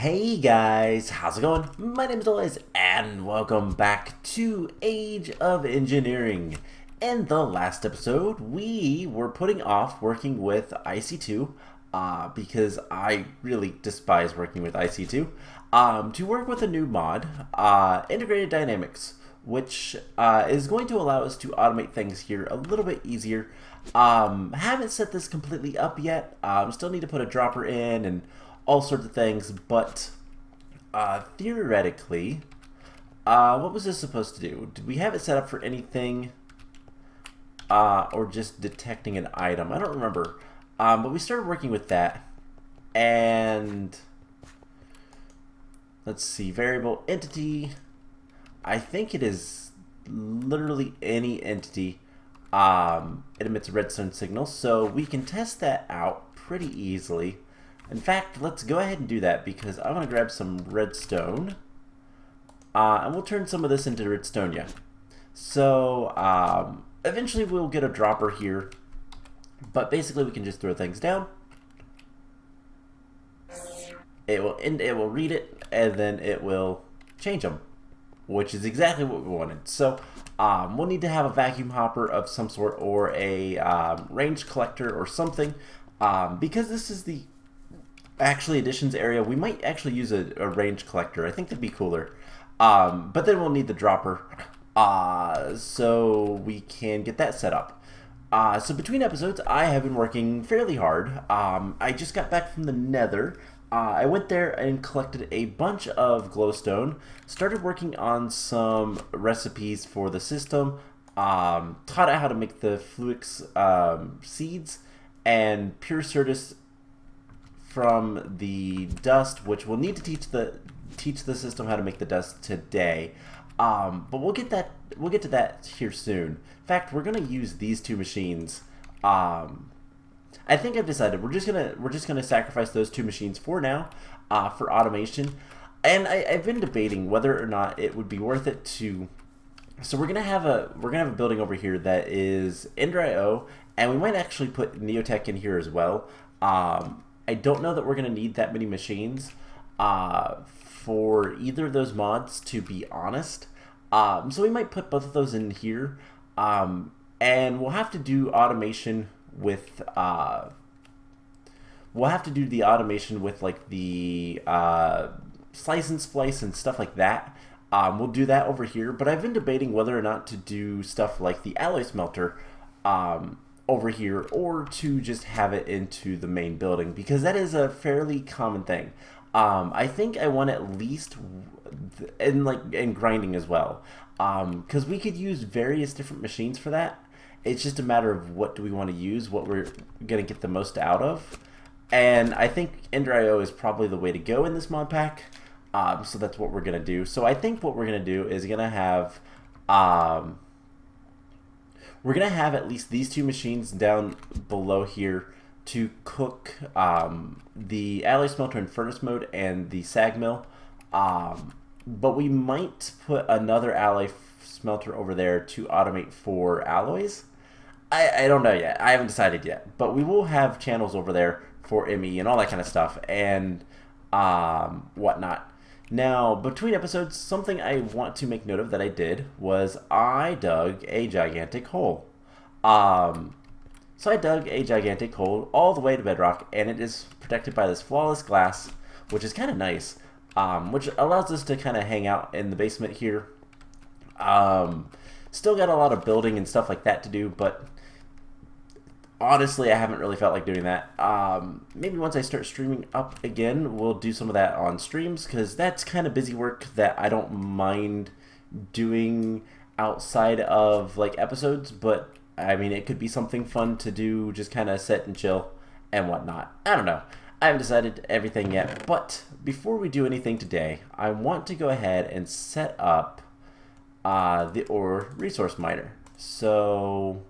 Hey guys, how's it going? My name is Elias and welcome back to Age of Engineering. In the last episode, we were putting off working with IC2 because I really despise working with IC2 to work with a new mod, Integrated Dynamics, which is going to allow us to automate things here a little bit easier. Haven't set this completely up yet. Still need to put a dropper in and all sorts of things, but theoretically, what was this supposed to do? Did we have it set up for anything, or just detecting an item? I don't remember, but we started working with that, and let's see, variable entity. I think it is literally any entity. It emits a redstone signal, so we can test that out pretty easily. In fact, let's go ahead and do that because I want to grab some redstone, and we'll turn some of this into redstonia. So eventually we'll get a dropper here, but basically we can just throw things down. It will read it, and then it will change them, which is exactly what we wanted. So we'll need to have a vacuum hopper of some sort or a range collector or something, because this is the actually additions area. We might actually use a range collector. I think that'd be cooler. But then we'll need the dropper, so we can get that set up. So between episodes, I have been working fairly hard. I just got back from the Nether. I went there and collected a bunch of glowstone, started working on some recipes for the system, taught out how to make the Fluix seeds and pure Certus from the dust, which we'll need to teach the system how to make the dust today. But we'll get to that here soon. In fact, we're gonna use these two machines. I think I've decided we're just gonna sacrifice those two machines for now, for automation. And I've been debating whether or not it would be worth it to. So we're gonna have a building over here that is Ender.io, and we might actually put Neotech in here as well. I don't know that we're going to need that many machines for either of those mods, to be honest. So we might put both of those in here, and we'll have to do automation with like the slice and splice and stuff like that. We'll do that over here, but I've been debating whether or not to do stuff like the alloy smelter over here, or to just have it into the main building, because that is a fairly common thing. I think I want at least and grinding as well, because we could use various different machines for that. It's just a matter of what do we want to use, what we're gonna get the most out of, and I think Ender.io is probably the way to go in this mod pack. So that's what we're gonna do. So I think what we're gonna do is we're gonna have at least these two machines down below here to cook the alloy smelter in furnace mode and the sag mill. But we might put another alloy smelter over there to automate for alloys. I don't know yet. I haven't decided yet. But we will have channels over there for ME and all that kind of stuff and whatnot. Now, between episodes, something I want to make note of that I did was I dug a gigantic hole. So I dug a gigantic hole all the way to bedrock, and it is protected by this flawless glass, which is kind of nice, which allows us to kind of hang out in the basement here. Still got a lot of building and stuff like that to do, but honestly, I haven't really felt like doing that. Maybe once I start streaming up again, we'll do some of that on streams, because that's kind of busy work that I don't mind doing outside of like episodes. But I mean, it could be something fun to do, just kind of sit and chill and whatnot. I don't know. I haven't decided everything yet. But before we do anything today, I want to go ahead and set up the ore resource miner. So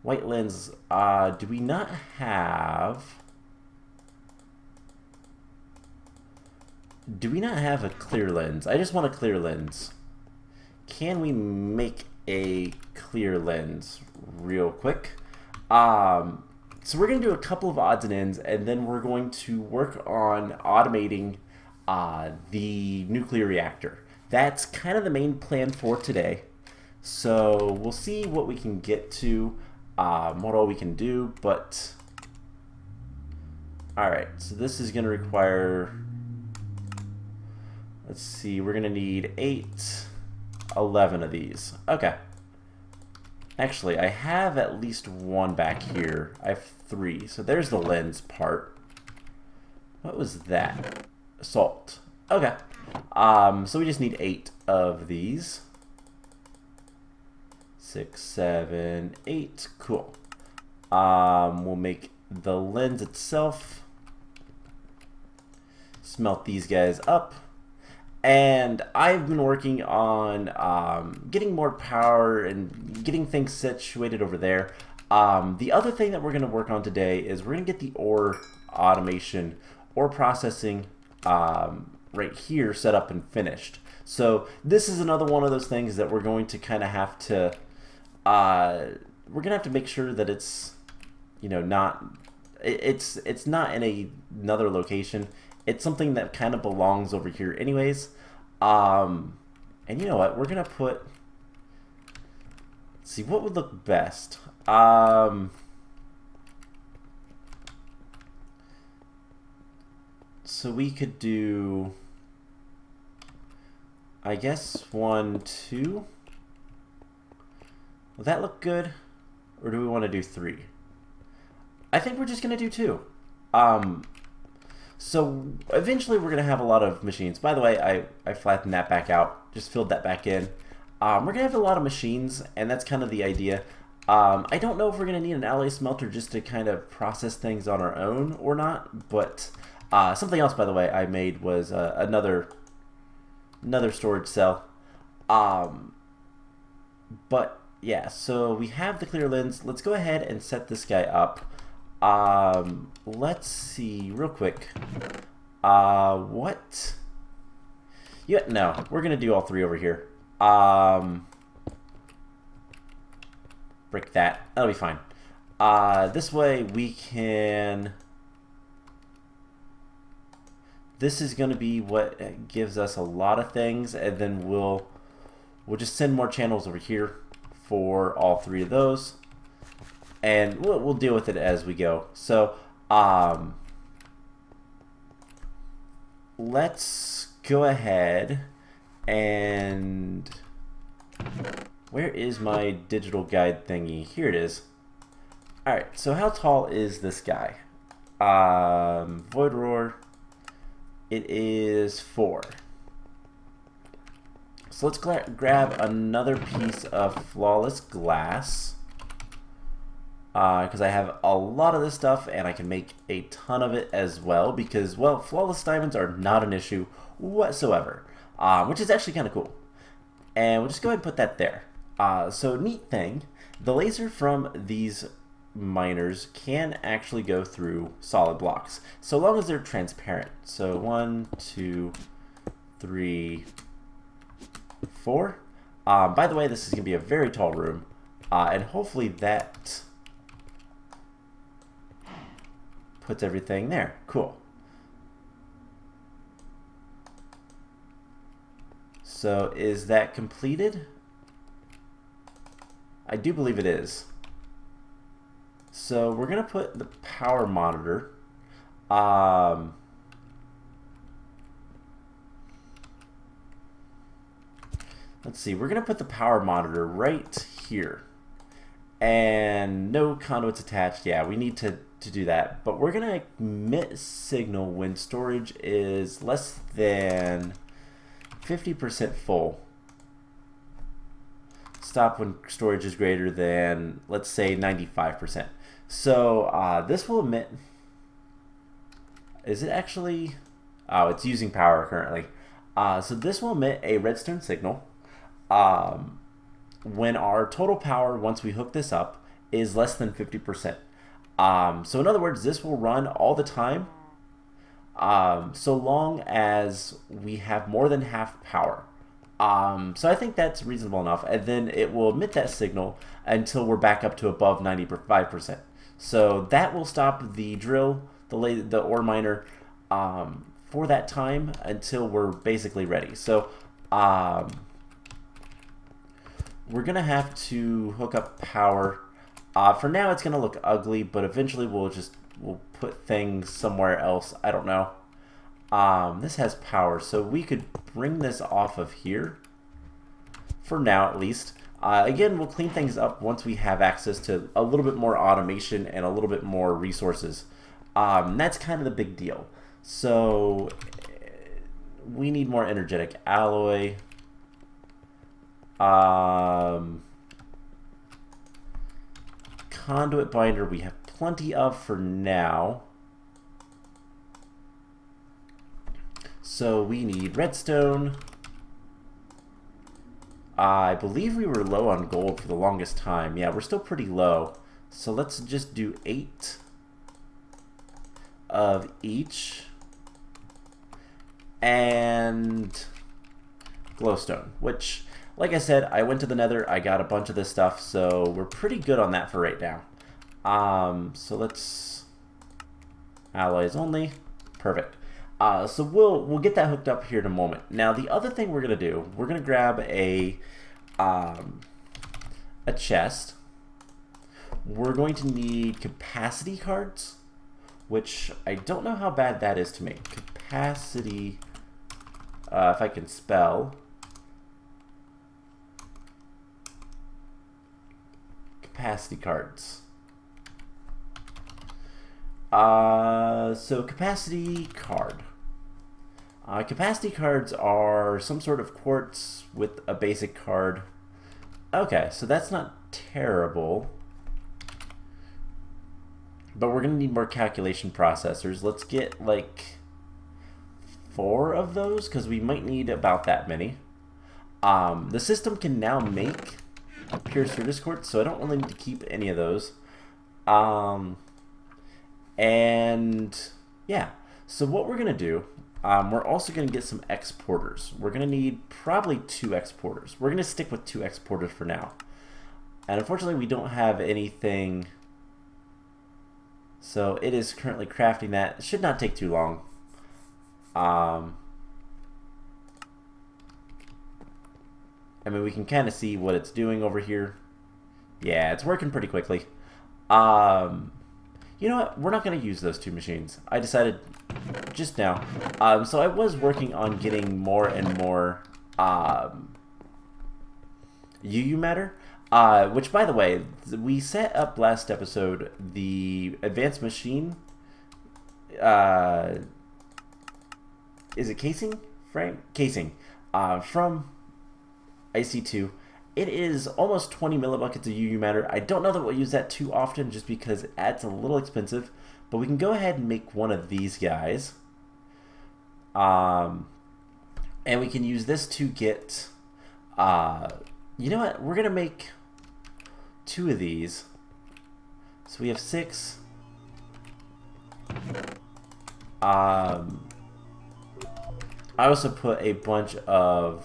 white lens, do we not have a clear lens? I just want a clear lens. Can we make a clear lens real quick? So we're going to do a couple of odds and ends, and then we're going to work on automating the nuclear reactor. That's kind of the main plan for today. So we'll see what we can get to, what all we can do, but alright, so this is going to require, let's see, we're going to need 11 of these. Okay. Actually, I have at least one back here. I have 3. So there's the lens part. What was that? Salt. Okay. So we just need 8 of these. 6, 7, 8. Cool. We'll make the lens itself. Smelt these guys up. And I've been working on getting more power and getting things situated over there. The other thing that we're going to work on today is we're going to get the ore automation, ore processing right here set up and finished. So this is another one of those things that we're going to kind of have to, we're going to have to make sure that it's, you know, it's not in another location. It's something that kind of belongs over here anyways. And you know what? We're going to put... Let's see, what would look best? So we could do... I guess 1, 2. Will that look good? Or do we want to do 3? I think we're just going to do 2. So eventually we're going to have a lot of machines. By the way, I flattened that back out, just filled that back in. We're going to have a lot of machines, and that's kind of the idea. I don't know if we're going to need an alloy smelter just to kind of process things on our own or not, but something else, by the way, I made was another storage cell. But yeah, so we have the clear lens. Let's go ahead and set this guy up. Let's see real quick. What? Yeah, no, we're gonna do all 3 over here. Break that. That'll be fine. This way we can. This is gonna be what gives us a lot of things, and then we'll just send more channels over here for all 3 of those. And we'll deal with it as we go. So, let's go ahead and... Where is my digital guide thingy? Here it is. Alright, so how tall is this guy? Void Roar. It is 4. So let's grab another piece of flawless glass. Because I have a lot of this stuff and I can make a ton of it as well, because, well, flawless diamonds are not an issue whatsoever, which is actually kind of cool. And we'll just go ahead and put that there. So neat thing, the laser from these miners can actually go through solid blocks, so long as they're transparent. So 1, 2, 3, 4. By the way, this is going to be a very tall room, and hopefully that puts everything there. Cool. So is that completed? I do believe it is. So we're going to put the power monitor. Let's see. We're going to put the power monitor right here. And no conduits attached. Yeah, we need to do that. But we're going to emit signal when storage is less than 50% full. Stop when storage is greater than, let's say, 95%. So this will emit... Is it actually... Oh, it's using power currently. So this will emit a redstone signal when our total power, once we hook this up, is less than 50%. So in other words, this will run all the time, so long as we have more than half power. So I think that's reasonable enough, and then it will emit that signal until we're back up to above 95%. So that will stop the drill, the ore miner, for that time until we're basically ready. So we're gonna have to hook up power. For now it's gonna look ugly, but eventually we'll put things somewhere else. I don't know. This has power, so we could bring this off of here for now at least. Again, we'll clean things up once we have access to a little bit more automation and a little bit more resources. That's kind of the big deal. So we need more energetic alloy. Conduit binder we have plenty of for now. So we need redstone. I believe we were low on gold for the longest time. Yeah, we're still pretty low. So let's just do 8 of each. And glowstone, which, like I said, I went to the nether, I got a bunch of this stuff, so we're pretty good on that for right now. So let's alloys only. Perfect. So we'll get that hooked up here in a moment. Now the other thing we're gonna do, we're gonna grab a chest. We're going to need capacity cards, which I don't know how bad that is to make. Capacity, if I can spell. Capacity cards. So capacity card. Capacity cards are some sort of quartz with a basic card. Okay, so that's not terrible. But we're going to need more calculation processors. Let's get like 4 of those, because we might need about that many. The system can now make pure surface quartz, so I don't really need to keep any of those. And yeah, so what we're going to do, we're also going to get some exporters. We're going to need probably 2 exporters. We're going to stick with 2 exporters for now. And unfortunately, we don't have anything. So it is currently crafting that. It should not take too long. I mean, we can kind of see what it's doing over here. Yeah, it's working pretty quickly. You know what? We're not going to use those 2 machines. I decided just now. So I was working on getting more and more UU matter. Which, by the way, we set up last episode the advanced machine. Is it casing? Frame? Casing. From IC2. It is almost 20 millibuckets of UU matter. I don't know that we'll use that too often just because it's a little expensive. But we can go ahead and make one of these guys. And we can use this to get... you know what? We're going to make 2 of these. So we have 6. I also put a bunch of...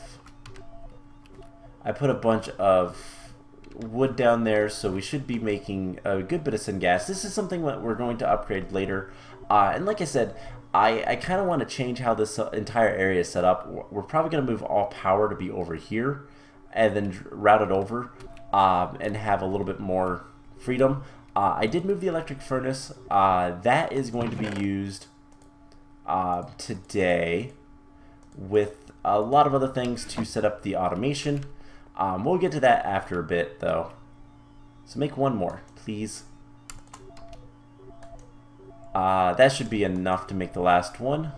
I put a bunch of wood down there, so we should be making a good bit of syngas. This is something that we're going to upgrade later. And like I said, I kind of want to change how this entire area is set up. We're probably going to move all power to be over here and then route it over and have a little bit more freedom. I did move the electric furnace. That is going to be used today with a lot of other things to set up the automation. We'll get to that after a bit, though. So make 1 more, please. That should be enough to make the last one.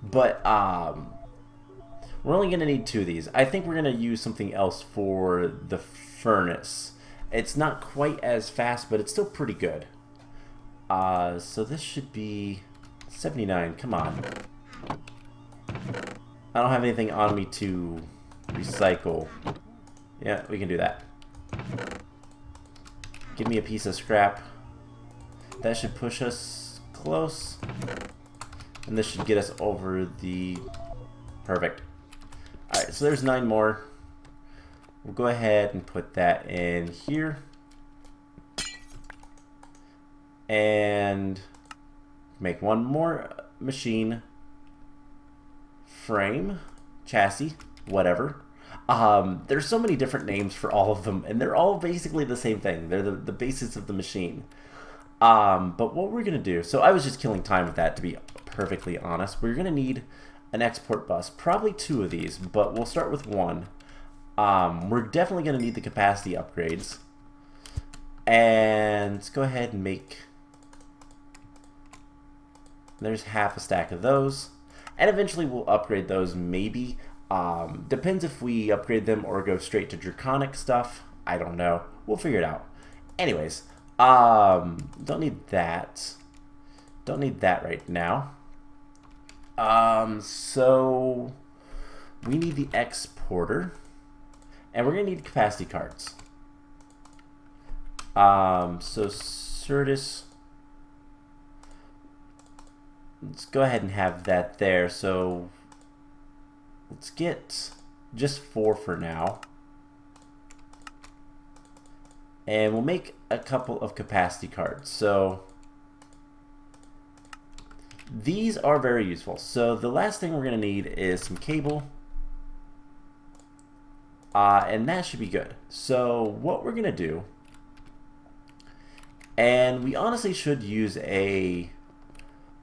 But we're only going to need 2 of these. I think we're going to use something else for the furnace. It's not quite as fast, but it's still pretty good. So this should be 79. Come on. I don't have anything on me to recycle. Yeah, we can do that. Give me a piece of scrap. That should push us close. And this should get us over the... Perfect. Alright, so there's 9 more. We'll go ahead and put that in here. And make 1 more machine, frame, chassis, whatever. There's so many different names for all of them, and they're all basically the same thing. They're the basis of the machine. But what we're going to do, so I was just killing time with that, to be perfectly honest. We're going to need an export bus, probably 2 of these, but we'll start with 1. We're definitely going to need the capacity upgrades. And let's go ahead and make... There's half a stack of those. And eventually we'll upgrade those, maybe. Depends if we upgrade them or go straight to draconic stuff. I don't know. We'll figure it out. Anyways, don't need that. Don't need that right now. So we need the exporter. And we're going to need capacity cards. So Certus... Let's go ahead and have that there. So let's get just 4 for now. And we'll make a couple of capacity cards. So these are very useful. So the last thing we're going to need is some cable. And that should be good. So what we're going to do, and we honestly should use a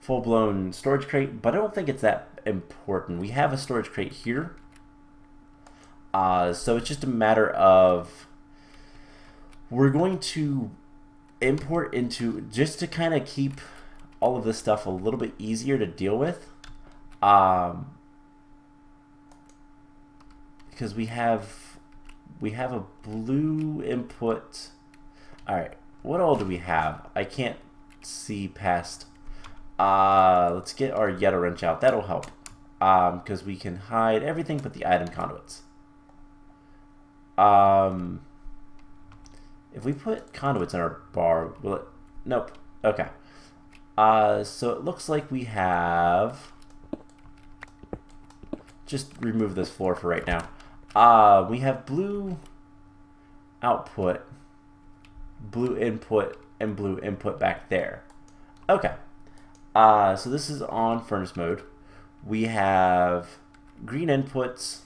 full-blown storage crate, but I don't think it's that important. We have a storage crate here. So it's just a matter of, we're going to import into, just to kind of keep all of this stuff a little bit easier to deal with. Because we have a blue input. Alright, what all do we have? I can't see past. Let's get our Yetta wrench out. That'll help. Because we can hide everything but the item conduits. If we put conduits in our bar, will it? Nope. Okay. So it looks like we have... Just remove this floor for right now. We have blue output, blue input, and blue input back there. Okay. So this is on furnace mode. We have green inputs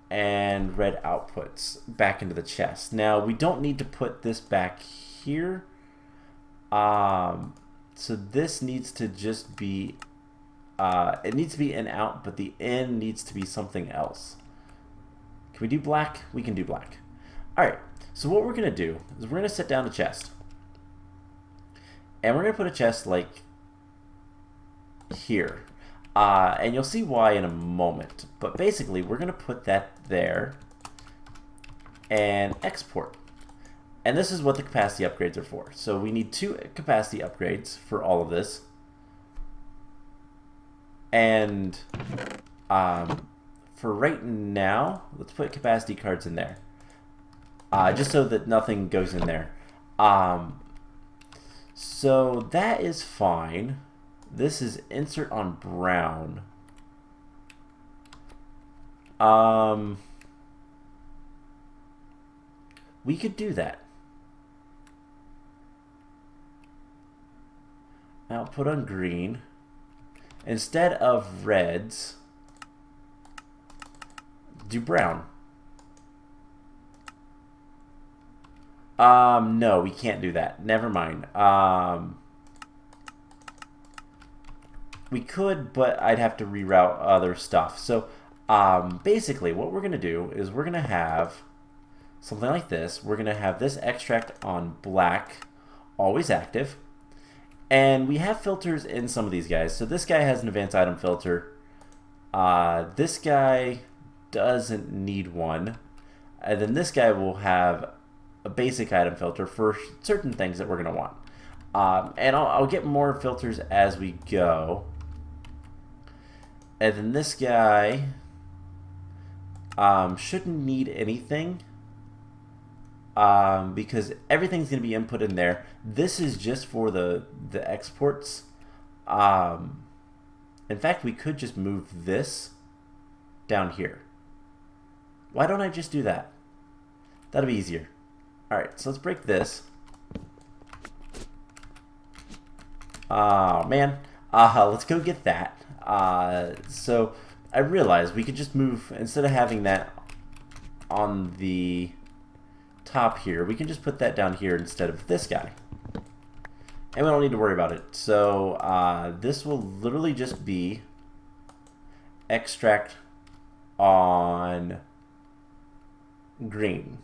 and red outputs back into the chest. Now we don't need to put this back here. So this needs to just be, it needs to be in out, but the in needs to be something else. Can we do black? We can do black. Alright, so what we're going to do is we're going to set down a chest. And we're going to put a chest like here. And you'll see why in a moment. But basically, we're going to put that there and export. And this is what the capacity upgrades are for. So we need 2 capacity upgrades for all of this. And for right now, let's put capacity cards in there. Just so that nothing goes in there. So that is fine. This is insert on brown. We could do that. Now put on green. Instead of reds, do brown. No, we can't do that. Never mind. We could, but I'd have to reroute other stuff. So, basically, what we're going to do is we're going to have something like this. We're going to have this extract on black, always active. And we have filters in some of these guys. So this guy has an advanced item filter. This guy doesn't need one. And then this guy will have a basic item filter for certain things that we're going to want. And I'll get more filters as we go. And then this guy shouldn't need anything because everything's going to be input in there. This is just for the exports. In fact, we could just move this down here. Why don't I just do that? That'll be easier. Alright, so let's break this. Oh, man. Let's go get that. So I realized we could just move, instead of having that on the top here, we can just put that down here instead of this guy. And we don't need to worry about it. So this will literally just be extract on green.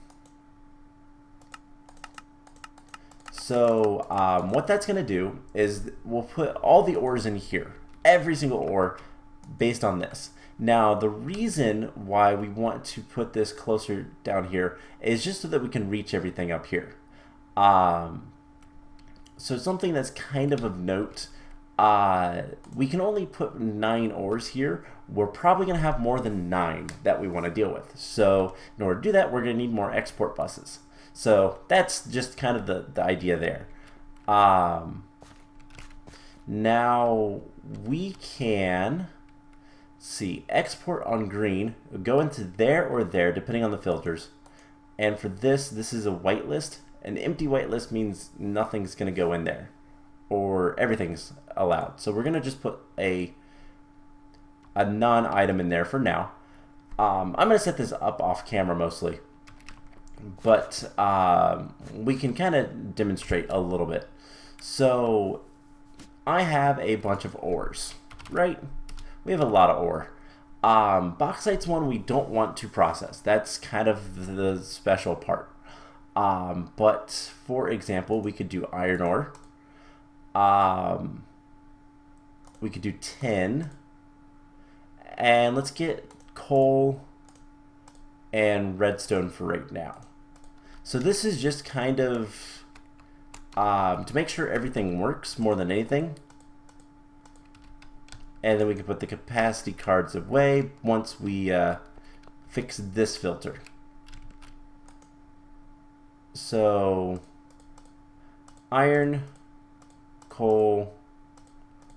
So what that's going to do is we'll put all the ores in here, every single ore based on this. Now the reason why we want to put this closer down here is just so that we can reach everything up here. So something that's kind of note, we can only put 9 ores here. We're probably going to have more than 9 that we want to deal with. So in order to do that, we're going to need more export buses. So that's just kind of the idea there. Now we can see export on green, go into there or there depending on the filters. And for this is a whitelist. An empty whitelist means nothing's going to go in there, or everything's allowed. So we're going to just put a non-item in there for now. I'm going to set this up off camera mostly, but we can kind of demonstrate a little bit. So I have a bunch of ores, right? We have a lot of ore. Bauxite's one we don't want to process. That's kind of the special part. But for example, we could do iron ore. We could do tin. And let's get coal and redstone for right now. So this is just kind of to make sure everything works more than anything. And then we can put the capacity cards away once we fix this filter. So iron, coal,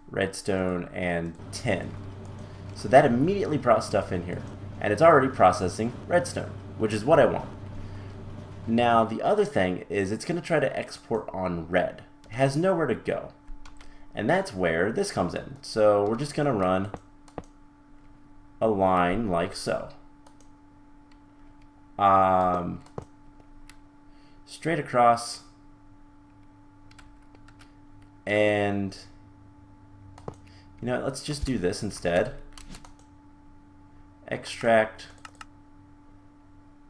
redstone, and tin. So that immediately brought stuff in here. And it's already processing redstone, which is what I want. Now the other thing is it's going to try to export on red. It has nowhere to go. And that's where this comes in. So we're just going to run a line like so. Straight across. And you know what, let's just do this instead. Extract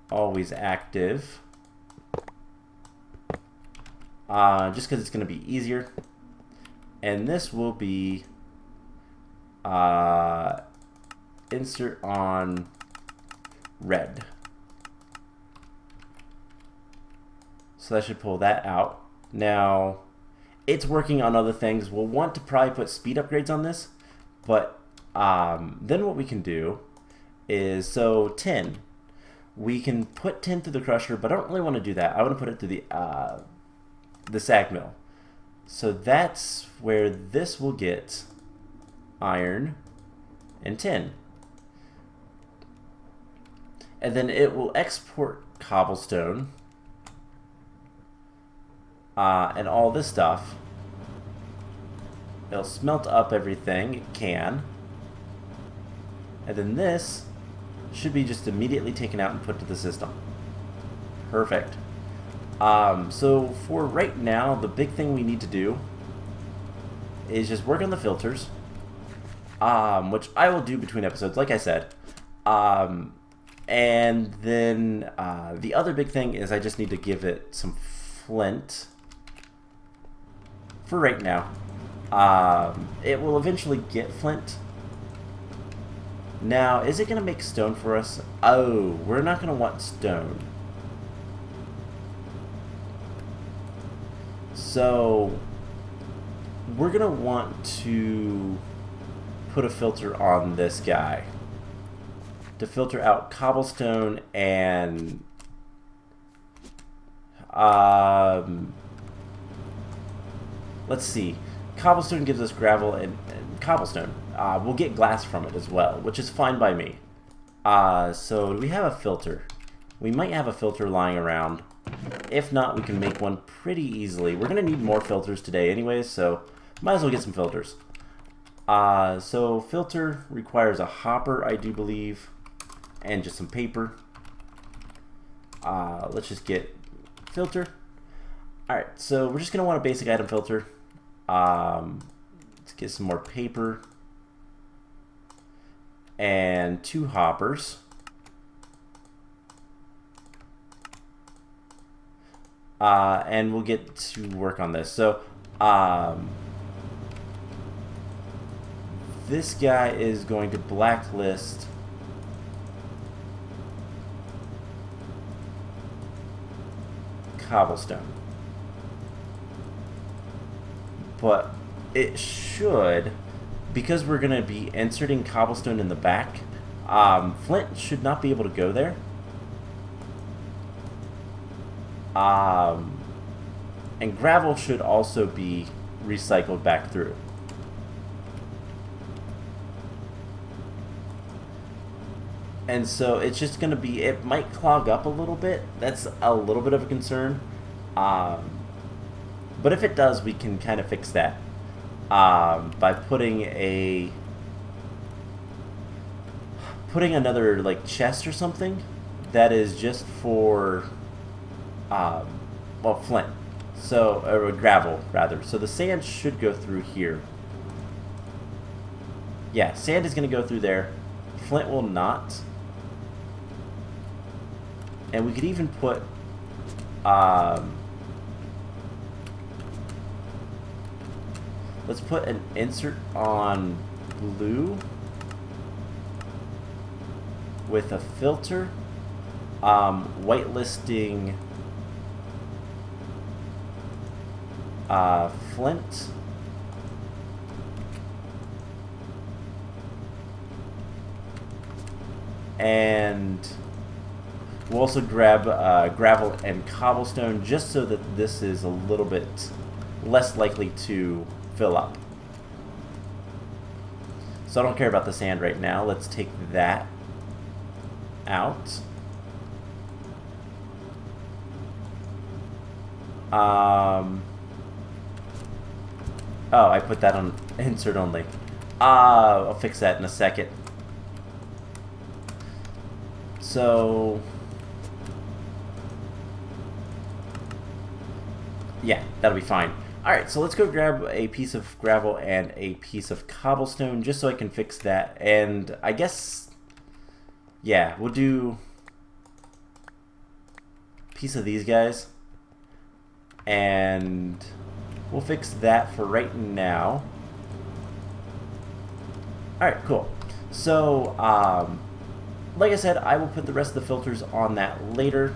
always active. Just because it's going to be easier. And this will be insert on red. So that should pull that out. Now, it's working on other things. We'll want to probably put speed upgrades on this, but then what we can do is, so tin. We can put tin through the crusher, but I don't really want to do that. I want to put it through the sag mill. So that's where this will get iron and tin. And then it will export cobblestone and all this stuff. It'll smelt up everything it can. And then this should be just immediately taken out and put to the system. Perfect. So for right now, the big thing we need to do is just work on the filters, which I will do between episodes, like I said. And then the other big thing is I just need to give it some flint for right now. It will eventually get flint. Now, is it going to make stone for us? Oh, we're not going to want stone. So, we're going to want to put a filter on this guy to filter out cobblestone and let's see. Cobblestone gives us gravel and cobblestone. We'll get glass from it as well, which is fine by me. So do we have a filter? We might have a filter lying around. If not, we can make one pretty easily. We're going to need more filters today anyways, so might as well get some filters. So filter requires a hopper, I do believe, and just some paper. Let's just get filter. Alright, so we're just going to want a basic item filter. Let's get some more paper. And 2 hoppers. And we'll get to work on this. So, this guy is going to blacklist cobblestone. But it should, because we're going to be inserting cobblestone in the back, flint should not be able to go there. And gravel should also be recycled back through. And so it's just going to be, it might clog up a little bit. That's a little bit of a concern. But if it does, we can kind of fix that by putting another like chest or something that is just for well, flint. So, or gravel, rather. So the sand should go through here. Yeah, sand is going to go through there. Flint will not. And we could even put... let's put an insert on blue with a filter. Whitelisting... flint. And we'll also grab gravel and cobblestone just so that this is a little bit less likely to fill up. So I don't care about the sand right now. Let's take that out. Oh, I put that on insert only. I'll fix that in a second. So, yeah, that'll be fine. Alright, so let's go grab a piece of gravel and a piece of cobblestone just so I can fix that. And I guess, yeah, we'll do a piece of these guys. And we'll fix that for right now. Alright, cool. So, like I said, I will put the rest of the filters on that later.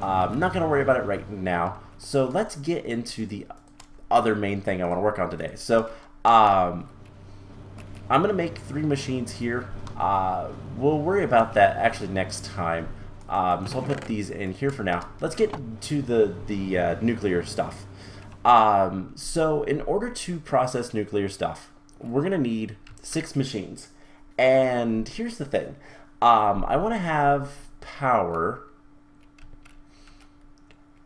I'm not going to worry about it right now. So let's get into the other main thing I want to work on today. So, I'm going to make 3 machines here. We'll worry about that actually next time. So I'll put these in here for now. Let's get to the nuclear stuff. So in order to process nuclear stuff, we're going to need 6 machines. And here's the thing. I want to have power.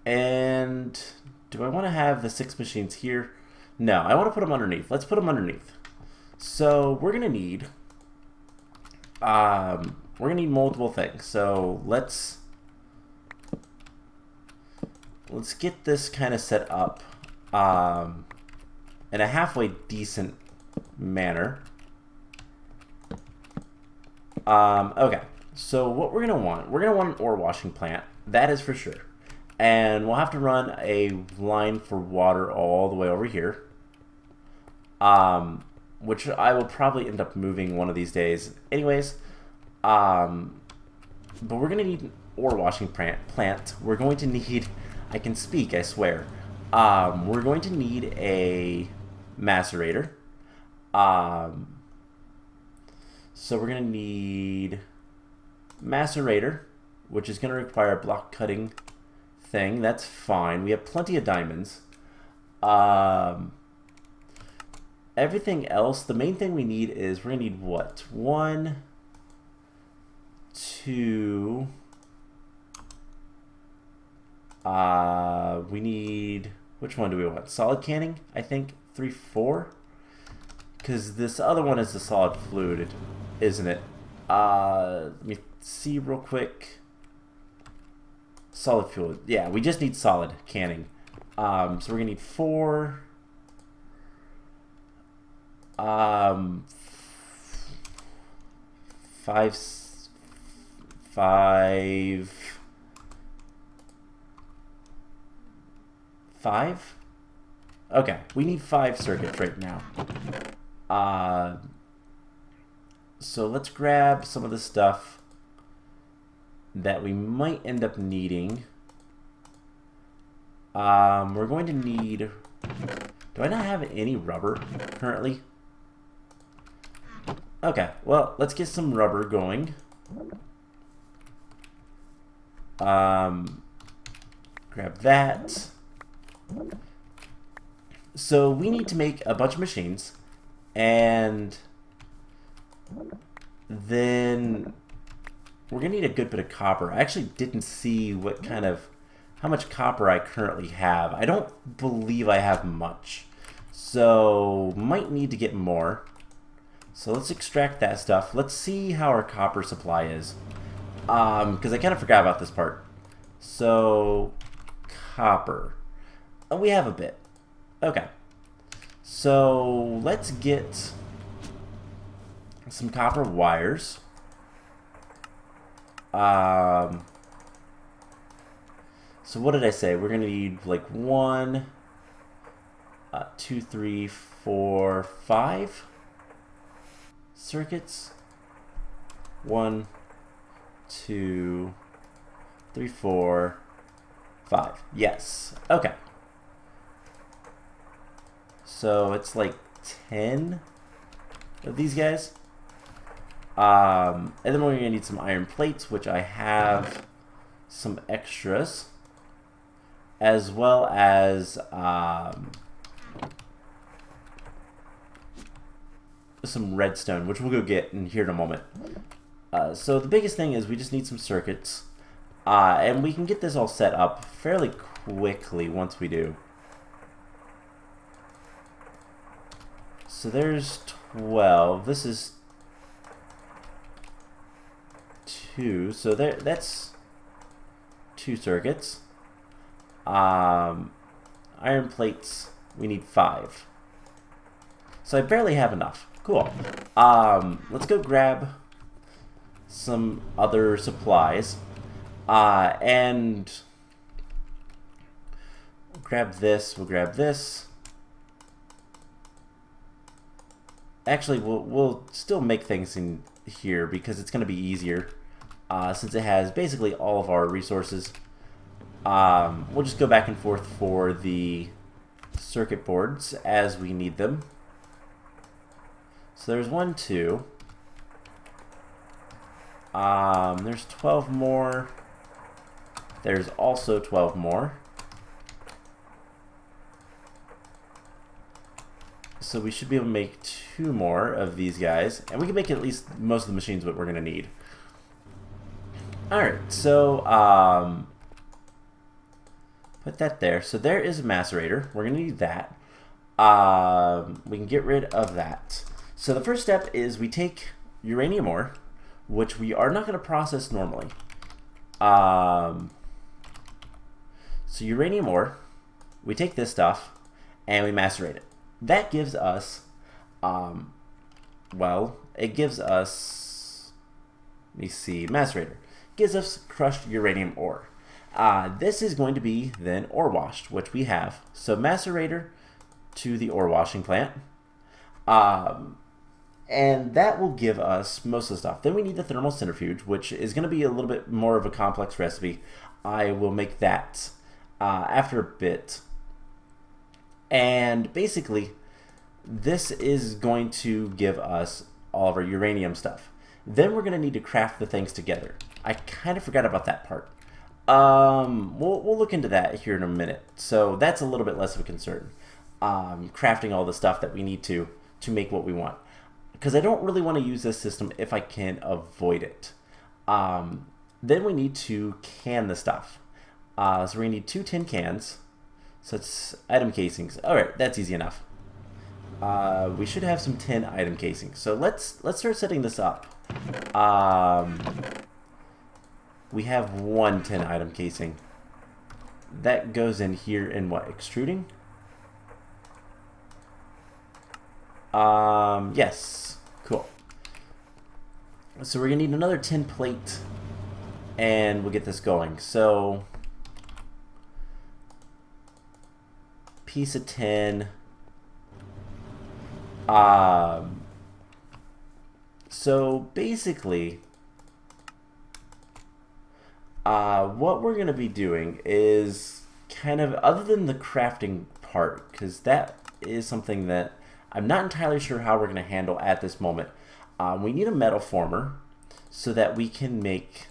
And do I want to have the 6 machines here? No, I want to put them underneath. Let's put them underneath. So we're going to need multiple things. So let's get this kind of set up in a halfway decent manner. Okay, so what we're gonna want an ore washing plant, that is for sure, and we'll have to run a line for water all the way over here, which I will probably end up moving one of these days anyways. But we're gonna need an ore washing plant. We're going to need, I can speak, I swear. We're going to need a macerator. So we're going to need macerator, which is going to require a block cutting thing. That's fine. We have plenty of diamonds. Everything else, the main thing we need is, we're going to need what? 1, 2... we need, which one do we want? Solid canning, I think. 3, 4. Because this other one is the solid fluid, isn't it? Let me see real quick. Solid fuel. Yeah, we just need solid canning. So we're gonna need 4. Five. 5? Okay, we need 5 circuits right now. So let's grab some of the stuff that we might end up needing. We're going to need... Do I not have any rubber currently? Okay, well, let's get some rubber going. Grab that. So we need to make a bunch of machines, and then we're gonna need a good bit of copper. I actually didn't see how much copper I currently have. I don't believe I have much, so might need to get more. So let's extract that stuff. Let's see how our copper supply is, because I kind of forgot about this part. So copper, we have a bit. Okay, so let's get some copper wires. So what did I say? We're gonna need like 1, 2, 3, 4, 5 circuits. 1, 2, 3, 4, 5. Yes. Okay. So it's like 10 of these guys. And then we're going to need some iron plates, which I have some extras, as well as some redstone, which we'll go get in here in a moment. So the biggest thing is we just need some circuits, and we can get this all set up fairly quickly once we do. So there's 12. This is 2. So that's 2 circuits. Iron plates, we need 5. So I barely have enough. Cool. Let's go grab some other supplies. And we'll grab this. We'll grab this. Actually, we'll still make things in here because it's going to be easier, since it has basically all of our resources. We'll just go back and forth for the circuit boards as we need them. So there's 1, 2. There's 12 more. There's also 12 more. So we should be able to make 2 more of these guys, and we can make at least most of the machines what we're going to need. Alright, so put that there. So there is a macerator. We're going to need that. We can get rid of that. So the first step is we take uranium ore, which we are not going to process normally. So uranium ore, we take this stuff and we macerate it. That gives us, well, it gives us, let me see, macerator. Gives us crushed uranium ore. This is going to be then ore washed, which we have. So macerator to the ore washing plant. And that will give us most of the stuff. Then we need the thermal centrifuge, which is going to be a little bit more of a complex recipe. I will make that after a bit. And basically, this is going to give us all of our uranium stuff. Then we're going to need to craft the things together. I kind of forgot about that part. We'll look into that here in a minute. So that's a little bit less of a concern. Crafting all the stuff that we need to make what we want. Because I don't really want to use this system if I can avoid it. Then we need to can the stuff. So we need 2 tin cans. So it's item casings. Alright, that's easy enough. We should have some tin item casing. So let's start setting this up. We have one tin item casing. That goes in here in what? Extruding? Yes. Cool. So we're gonna need another tin plate, and we'll get this going. So piece of tin. So basically, what we're gonna be doing is kind of, other than the crafting part, because that is something that I'm not entirely sure how we're gonna handle at this moment. We need a metal former so that we can make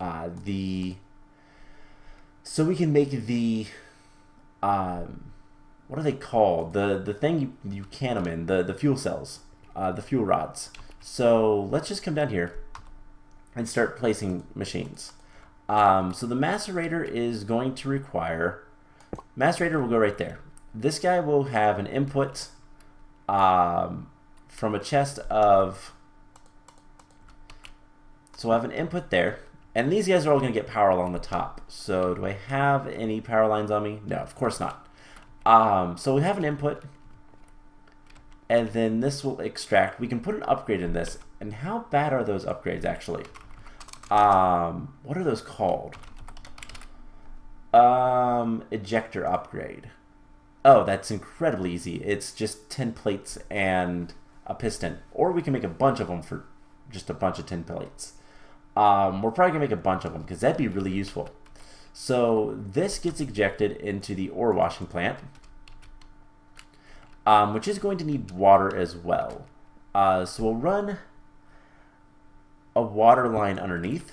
the what are they called? The thing you can them in, the fuel cells, the fuel rods. So let's just come down here and start placing machines. So the macerator is going to require, macerator will go right there. This guy will have an input from a chest of, so I have an input there, and these guys are all going to get power along the top. So do I have any power lines on me? No, of course not. So we have an input, and then this will extract. We can put an upgrade in this, and how bad are those upgrades actually? What are those called? Ejector upgrade. Oh, that's incredibly easy. It's just 10 plates and a piston. Or we can make a bunch of them for just a bunch of 10 plates. We're probably gonna make a bunch of them because that'd be really useful. So this gets ejected into the ore washing plant, which is going to need water as well. So we'll run a water line underneath,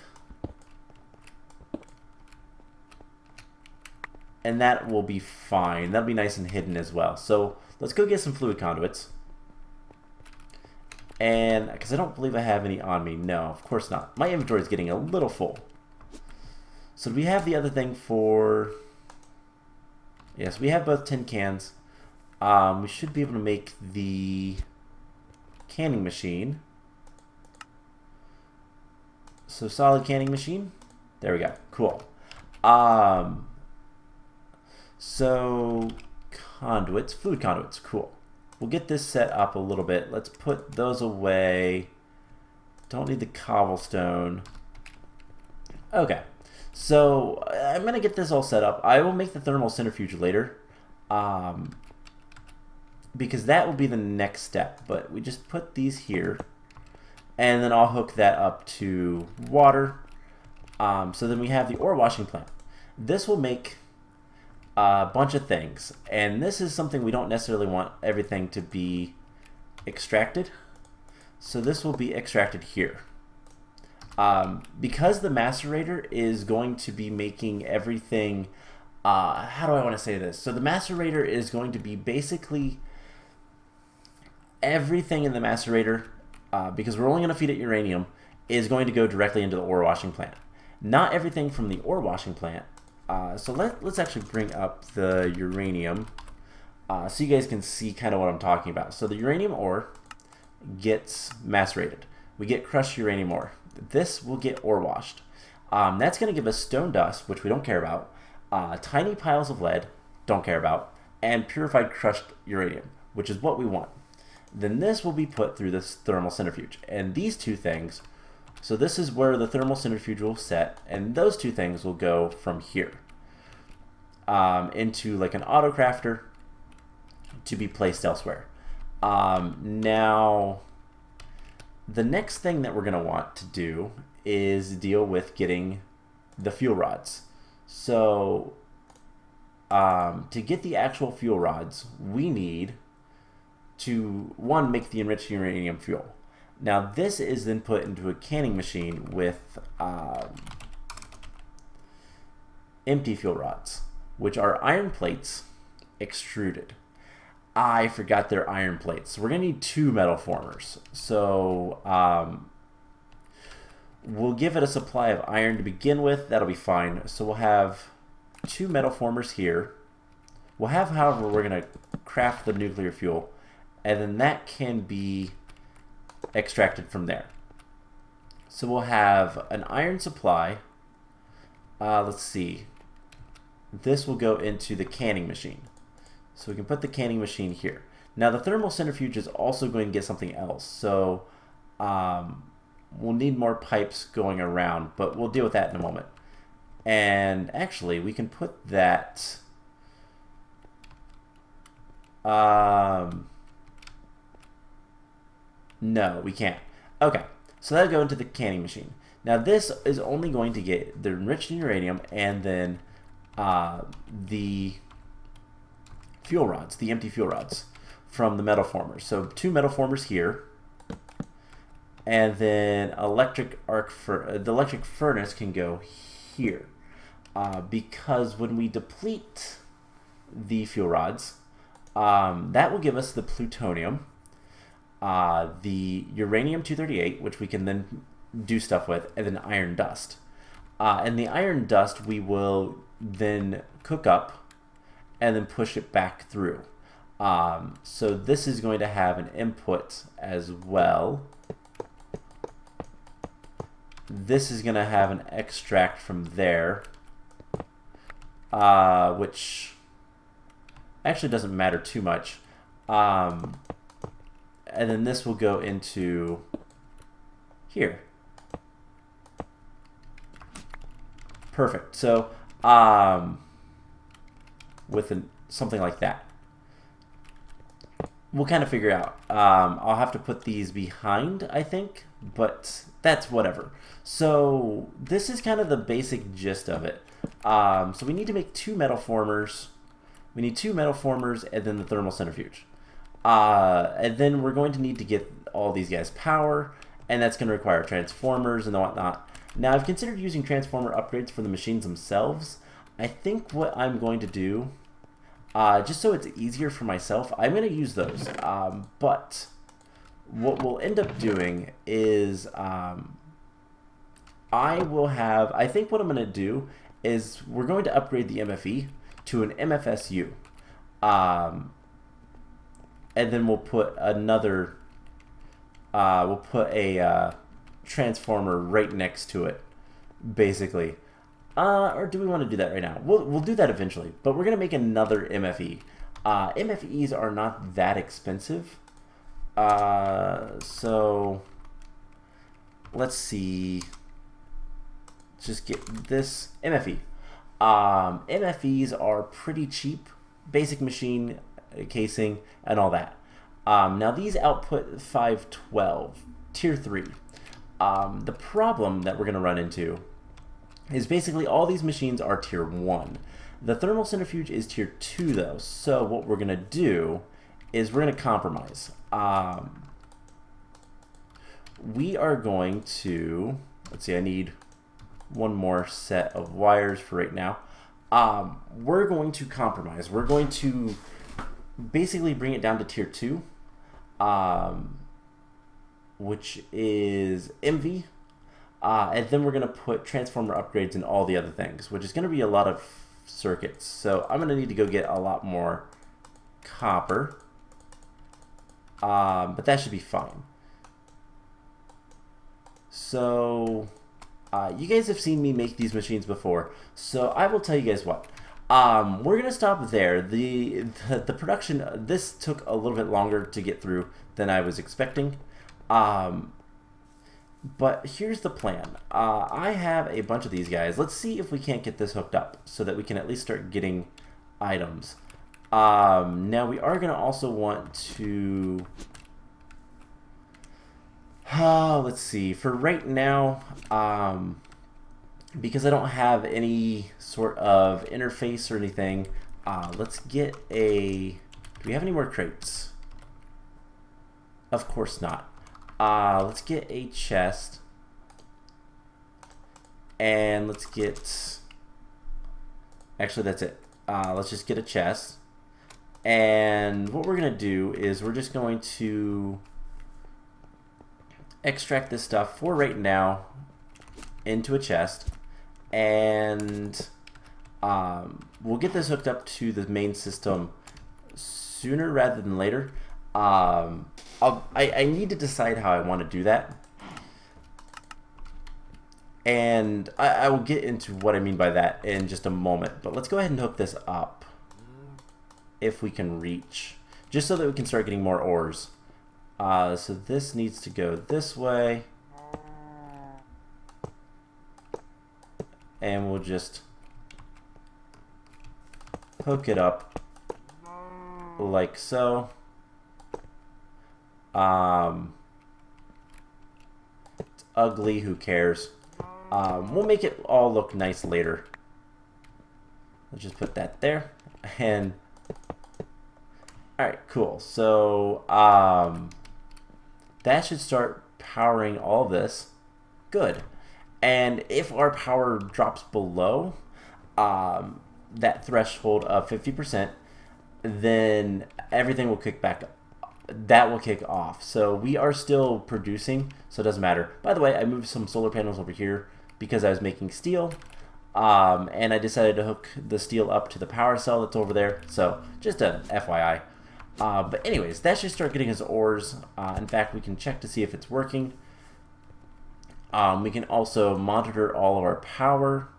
and that will be fine. That'll be nice and hidden as well. So let's go get some fluid conduits. And because I don't believe I have any on me. No, of course not. My inventory is getting a little full. So do we have the other thing for... Yes, we have both tin cans. We should be able to make the canning machine. So solid canning machine. There we go. Cool. So conduits, fluid conduits. Cool. We'll get this set up a little bit. Let's put those away. Don't need the cobblestone. Okay. So I'm going to get this all set up. I will make the thermal centrifuge later. Because that will be the next step. But we just put these here. And then I'll hook that up to water. So then we have the ore washing plant. This will make a bunch of things, and this is something we don't necessarily want everything to be extracted, so this will be extracted here. Because the macerator is going to be making everything, how do I want to say this? So the macerator is going to be basically everything in the macerator, because we're only going to feed it uranium, is going to go directly into the ore washing plant. Not everything from the ore washing plant. So let's actually bring up the uranium so you guys can see kind of what I'm talking about. So the uranium ore gets macerated. We get crushed uranium ore. This will get ore washed. That's going to give us stone dust, which we don't care about, tiny piles of lead, don't care about, and purified crushed uranium, which is what we want. Then this will be put through this thermal centrifuge. And these two things, so this is where the thermal centrifuge will set, and those two things will go from here into like an auto crafter to be placed elsewhere. Now, the next thing that we're going to want to do is deal with getting the fuel rods. So to get the actual fuel rods, we need to, one, make the enriched uranium fuel. Now this is then put into a canning machine with empty fuel rods, which are iron plates extruded. I forgot they're iron plates. So we're going to need 2 metal formers. So we'll give it a supply of iron to begin with. That'll be fine. So we'll have 2 metal formers here. We'll have, however, we're going to craft the nuclear fuel, and then that can be extracted from there. So we'll have an iron supply. Let's see. This will go into the canning machine. So we can put the canning machine here. Now the thermal centrifuge is also going to get something else. So we'll need more pipes going around, but we'll deal with that in a moment. And actually, we can put that... no, we can't. Okay, so that'll go into the canning machine. Now this is only going to get the enriched uranium and then the fuel rods, the empty fuel rods from the metal formers. So 2 metal formers here, and then the electric furnace can go here, because when we deplete the fuel rods, that will give us the plutonium, the uranium-238, which we can then do stuff with, and then iron dust. And the iron dust we will then cook up and then push it back through. So this is going to have an input as well. This is going to have an extract from there, which actually doesn't matter too much. And then this will go into here. Perfect. So with something like that, we'll kind of figure out. I'll have to put these behind, I think, but that's whatever. So this is kind of the basic gist of it. So we need to make 2 metal formers. We need 2 metal formers and then the thermal centrifuge. And then we're going to need to get all these guys power, and that's going to require transformers and whatnot. Now, I've considered using transformer upgrades for the machines themselves. I think what I'm going to do, just so it's easier for myself, I'm going to use those. But what we'll end up doing is I think what I'm going to do is we're going to upgrade the MFE to an MFSU. And then we'll put another, we'll put a transformer right next to it, basically. Or do we want to do that right now? We'll do that eventually, but we're going to make another MFE. MFEs are not that expensive. So let's see. Just get this MFE. MFEs are pretty cheap. Basic machine casing and all that. Now these output 512, tier 3. The problem that we're going to run into is basically all these machines are tier 1. The thermal centrifuge is tier 2 though, so what we're going to do is we're going to compromise. We are going to, let's see, I need one more set of wires for right now. We're going to compromise. We're going to basically bring it down to tier 2, which is MV, and then we're going to put transformer upgrades and all the other things, which is going to be a lot of circuits. So I'm going to need to go get a lot more copper, but that should be fine. So you guys have seen me make these machines before, so I will tell you guys what. We're gonna stop there. The production, this took a little bit longer to get through than I was expecting, but here's the plan. I have a bunch of these guys. Let's see if we can't get this hooked up so that we can at least start getting items. Now we are gonna also want to let's see, for right now, because I don't have any sort of interface or anything, let's get a... Do we have any more crates? Of course not. Let's get a chest. And let's get... Actually, that's it. Let's just get a chest. And what we're going to do is we're just going to extract this stuff for right now into a chest. And We'll get this hooked up to the main system sooner rather than later. I need to decide how I want to do that. And I will get into what I mean by that in just a moment. But let's go ahead and hook this up, if we can reach, just so that we can start getting more ores. So this needs to go this way. And we'll just hook it up like so. It's ugly, who cares? We'll make it all look nice later. Let's just put that there. And alright, cool. So that should start powering all this. Good. And if our power drops below that threshold of 50%, then everything will kick back up. That will kick off. So we are still producing, so it doesn't matter. By the way, I moved some solar panels over here because I was making steel, and I decided to hook the steel up to the power cell that's over there. So just a FYI. But anyways, that should start getting us ores. In fact, we can check to see if it's working. We can also monitor all of our power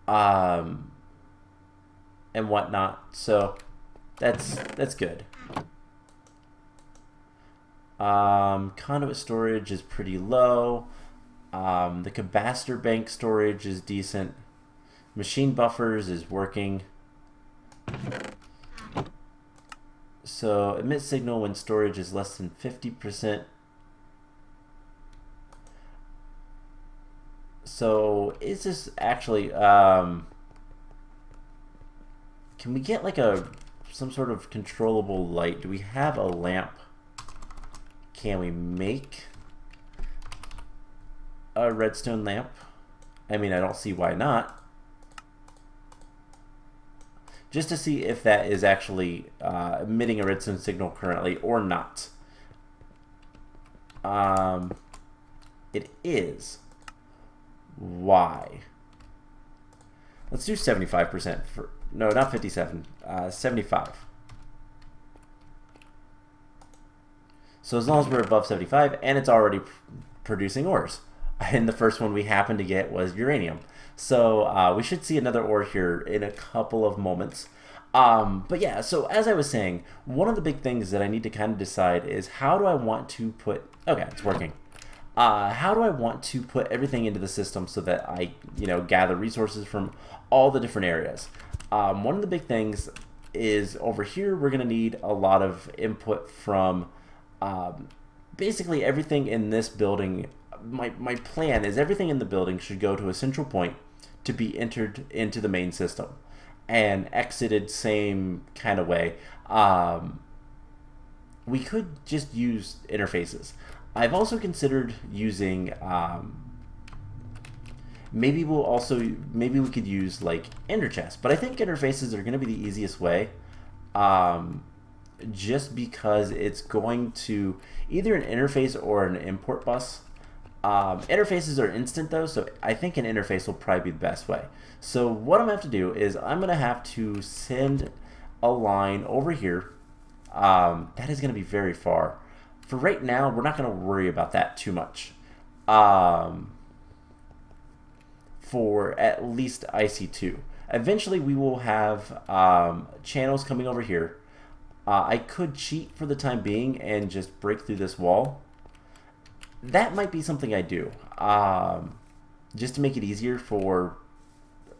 and whatnot. So that's good. Conduit storage is pretty low. The capacitor bank storage is decent. Machine buffers is working. So emit signal when storage is less than 50%. So is this actually can we get like some sort of controllable light? Do we have a lamp? Can we make a redstone lamp? I mean, I don't see why not. Just to see if that is actually emitting a redstone signal currently or not. It is. Why? Let's do 75% for, no, not 57, 75. So as long as we're above 75, and it's already producing ores. And the first one we happened to get was uranium. So we should see another ore here in a couple of moments. But yeah, so as I was saying, one of the big things that I need to kind of decide is how do I want to put, okay, it's working. How do I want to put everything into the system so that I, gather resources from all the different areas? One of the big things is over here, we're going to need a lot of input from basically everything in this building. My plan is everything in the building should go to a central point to be entered into the main system and exited same kind of way. We could just use interfaces. I've also considered using maybe we could use like ender chests, but I think interfaces are going to be the easiest way, just because it's going to either an interface or an import bus. Interfaces are instant though, so I think an interface will probably be the best way. So what I'm going to have to do is I'm going to have to send a line over here. That is going to be very far. For right now, we're not going to worry about that too much. For at least IC2. Eventually, we will have channels coming over here. I could cheat for the time being and just break through this wall. That might be something I do. Just to make it easier for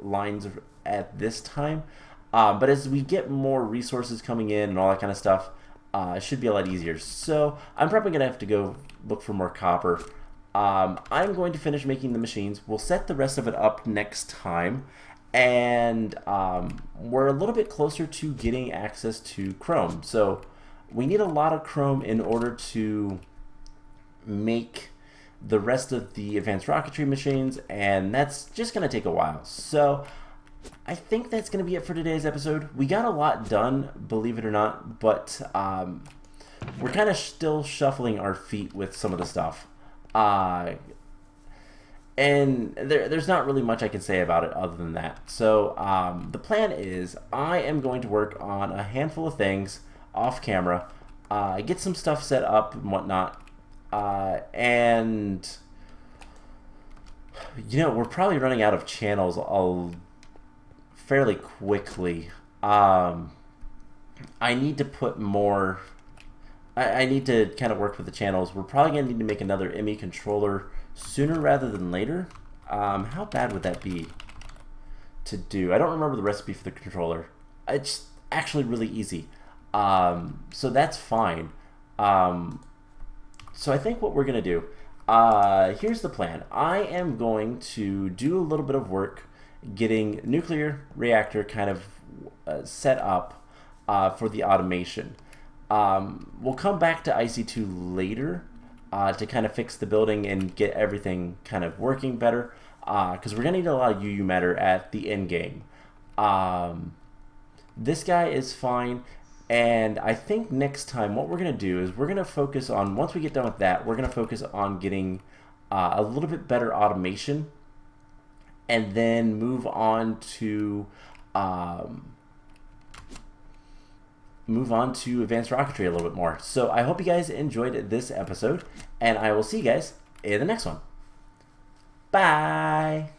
lines at this time. But as we get more resources coming in and all that kind of stuff, it should be a lot easier. So I'm probably going to have to go look for more copper. I'm going to finish making the machines. We'll set the rest of it up next time. And we're a little bit closer to getting access to chrome. So we need a lot of chrome in order to make the rest of the advanced rocketry machines. And that's just going to take a while. So I think that's going to be it for today's episode. We got a lot done, believe it or not, but we're kind of still shuffling our feet with some of the stuff. and there's not really much I can say about it other than that. So the plan is I am going to work on a handful of things off camera, get some stuff set up and whatnot, and we're probably running out of channels fairly quickly. I need to put more. I need to kind of work with the channels. We're probably going to need to make another ME controller sooner rather than later. How bad would that be to do? I don't remember the recipe for the controller. It's actually really easy. So that's fine. So I think what we're going to do, here's the plan. I am going to do a little bit of work getting Nuclear Reactor kind of set up for the automation. We'll come back to IC2 later to kind of fix the building and get everything kind of working better, because we're going to need a lot of UU matter at the end game. This guy is fine, and I think next time what we're going to do is we're going to focus on, once we get done with that, we're going to focus on getting a little bit better automation, and then move on to advanced rocketry a little bit more. So I hope you guys enjoyed this episode, and I will see you guys in the next one. Bye!